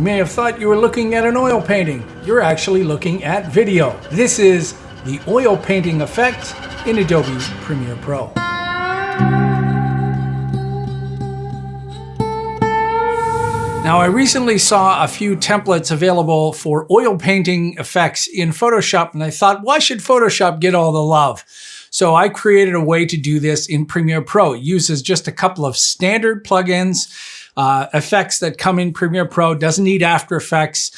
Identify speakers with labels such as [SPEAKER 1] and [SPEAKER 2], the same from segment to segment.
[SPEAKER 1] may have thought you were looking at an oil painting. You're actually looking at video. This is the oil painting effect in Adobe Premiere Pro. Now, I recently saw a few templates available for oil painting effects in Photoshop, and I thought, why should Photoshop get all the love? So I created a way to do this in Premiere Pro. It uses just a couple of standard plugins, effects that come in Premiere Pro, doesn't need After Effects.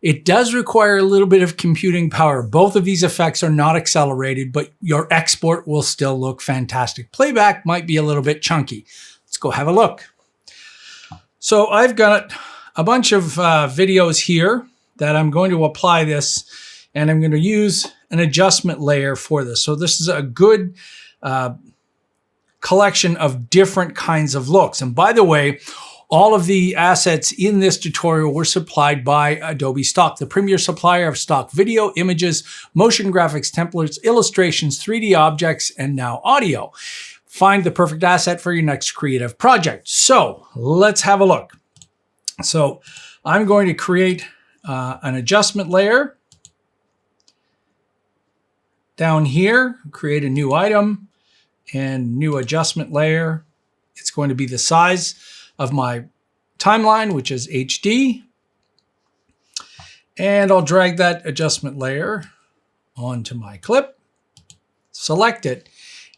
[SPEAKER 1] It does require a little bit of computing power. Both of these effects are not accelerated, but your export will still look fantastic. Playback might be a little bit chunky. Let's go have a look. So I've got a bunch of videos here that I'm going to apply this, and I'm going to use an adjustment layer for this. So this is a good collection of different kinds of looks. And by the way, all of the assets in this tutorial were supplied by Adobe Stock, the premier supplier of stock video, images, motion graphics, templates, illustrations, 3D objects, and now audio. Find the perfect asset for your next creative project. So let's have a look. So I'm going to create an adjustment layer. Down here, create a new item and new adjustment layer. It's going to be the size of my timeline, which is HD. And I'll drag that adjustment layer onto my clip, select it,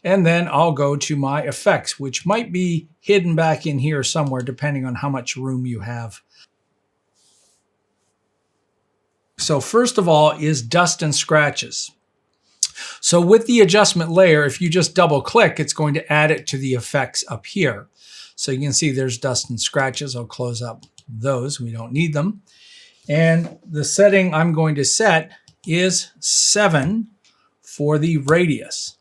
[SPEAKER 1] and then I'll go to my effects, which might be hidden back in here somewhere, depending on how much room you have. So first of all is dust and scratches. So with the adjustment layer, if you just double click, it's going to add it to the effects up here. So you can see there's dust and scratches. I'll close up those. We don't need them. And the setting I'm going to set is 7 for the radius.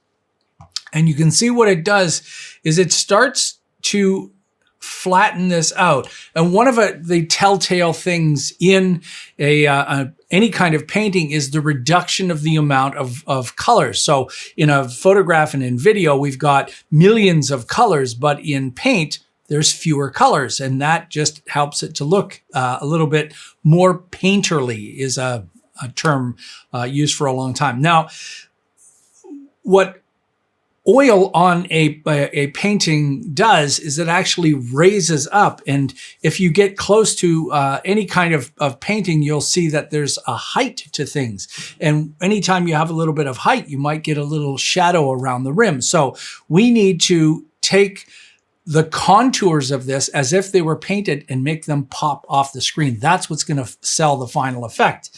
[SPEAKER 1] And you can see what it does is it starts to flatten this out. And one of the telltale things in any kind of painting is the reduction of the amount of colors. So in a photograph and in video, we've got millions of colors, but in paint, there's fewer colors. And that just helps it to look a little bit more painterly, is a term used for a long time. Now, what oil on a painting does is it actually raises up. And if you get close to any kind of painting, you'll see that there's a height to things. And anytime you have a little bit of height, you might get a little shadow around the rim. So we need to take the contours of this as if they were painted and make them pop off the screen. That's what's going to sell the final effect.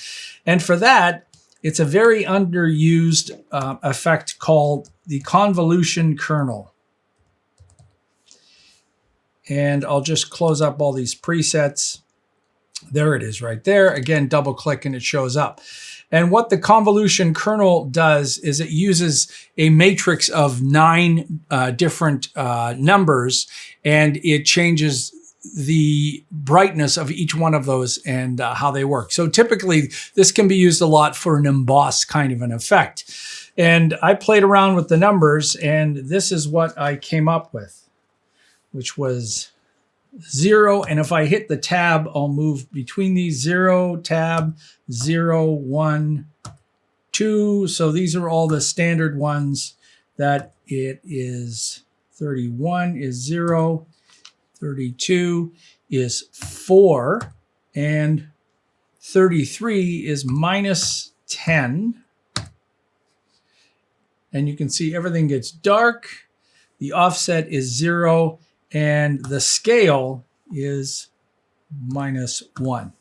[SPEAKER 1] And for that, it's a very underused effect called the convolution kernel. And I'll just close up all these presets. There it is right there. Again, double click and it shows up. And what the convolution kernel does is it uses a matrix of 9 different numbers, and it changes the brightness of each one of those and how they work. So typically this can be used a lot for an emboss kind of an effect. And I played around with the numbers, and this is what I came up with, which was 0. And if I hit the tab, I'll move between these 0, tab, 0, 1, 2. So these are all the standard ones that it is. 31 is 0. 32 is 4, and 33 is minus 10. And you can see everything gets dark. The offset is 0, and the scale is minus 1.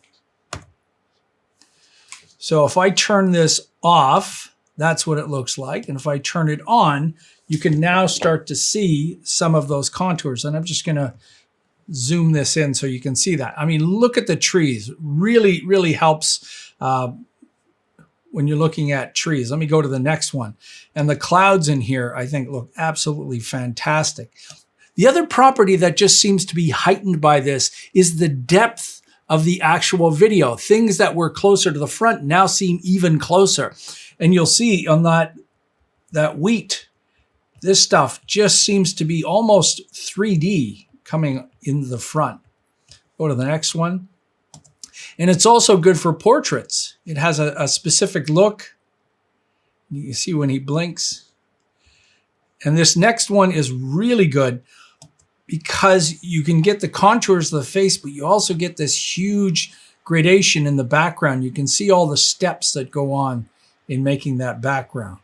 [SPEAKER 1] So if I turn this off, that's what it looks like. And if I turn it on, you can now start to see some of those contours. And I'm just going to zoom this in so you can see that. I mean, look at the trees. Really, really helps when you're looking at trees. Let me go to the next one. And the clouds in here, I think, look absolutely fantastic. The other property that just seems to be heightened by this is the depth of the actual video. Things that were closer to the front now seem even closer. And you'll see on that wheat, this stuff just seems to be almost 3D coming in the front. Go to the next one. And it's also good for portraits. It has a specific look. You can see when he blinks. And this next one is really good because you can get the contours of the face, but you also get this huge gradation in the background. You can see all the steps that go on in making that background.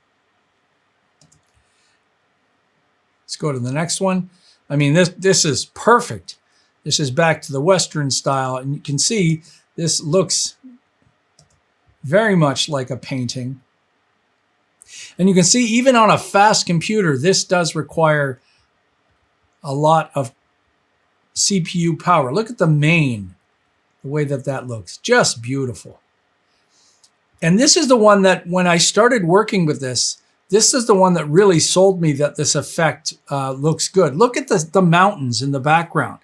[SPEAKER 1] Let's go to the next one. I mean, this is perfect. This is back to the Western style, and you can see this looks very much like a painting. And you can see even on a fast computer, this does require a lot of CPU power. Look at the mane, the way that looks, just beautiful. And this is the one that when I started working with this is the one that really sold me that this effect looks good. Look at the mountains in the background.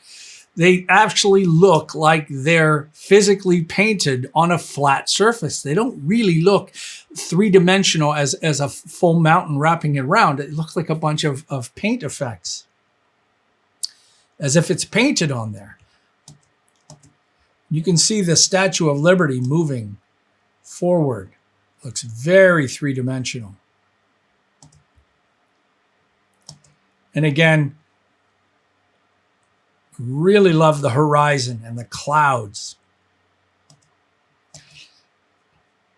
[SPEAKER 1] They actually look like they're physically painted on a flat surface. They don't really look three-dimensional as a full mountain wrapping it around. It looks like a bunch of paint effects, as if it's painted on there. You can see the Statue of Liberty moving forward. Looks very three-dimensional. And again, really love the horizon and the clouds.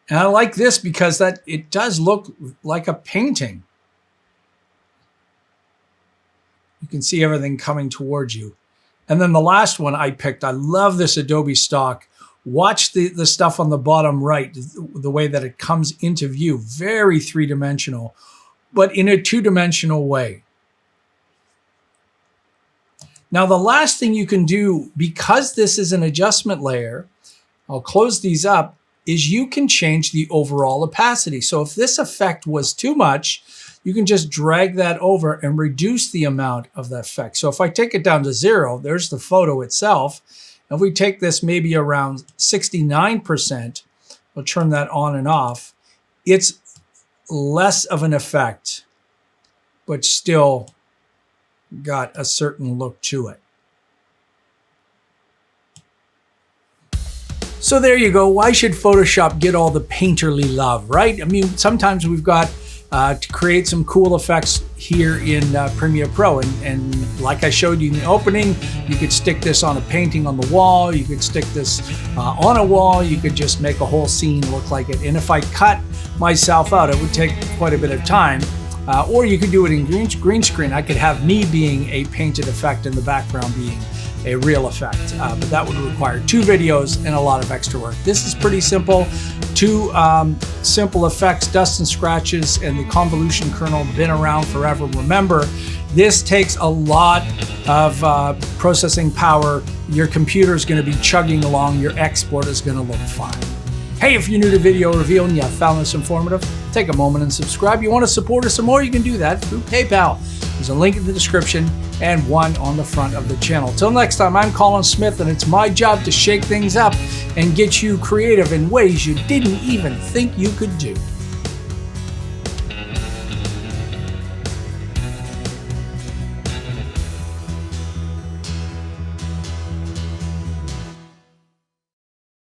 [SPEAKER 1] And I like this because it does look like a painting. You can see everything coming towards you. And then the last one I picked, I love this Adobe stock. Watch the stuff on the bottom right, the way that it comes into view. Very three-dimensional, but in a two-dimensional way. Now, the last thing you can do, because this is an adjustment layer, I'll close these up, is you can change the overall opacity. So if this effect was too much, you can just drag that over and reduce the amount of that effect. So if I take it down to 0, there's the photo itself. And if we take this maybe around 69%, we'll turn that on and off. It's less of an effect, but still got a certain look to it. So there you go. Why should Photoshop get all the painterly love, right? I mean, sometimes we've got to create some cool effects here in Premiere Pro. And like I showed you in the opening, you could stick this on a painting on the wall. You could stick this on a wall. You could just make a whole scene look like it. And if I cut myself out, it would take quite a bit of time. Or you could do it in green screen. I could have me being a painted effect and the background being a real effect. But that would require 2 videos and a lot of extra work. This is pretty simple. 2 simple effects, dust and scratches, and the convolution kernel, been around forever. Remember, this takes a lot of processing power. Your computer is going to be chugging along. Your export is going to look fine. Hey, if you're new to Video Reveal and you found this informative, take a moment and subscribe. You want to support us some more, you can do that through PayPal. There's a link in the description and one on the front of the channel. Till next time, I'm Colin Smith, and it's my job to shake things up and get you creative in ways you didn't even think you could do.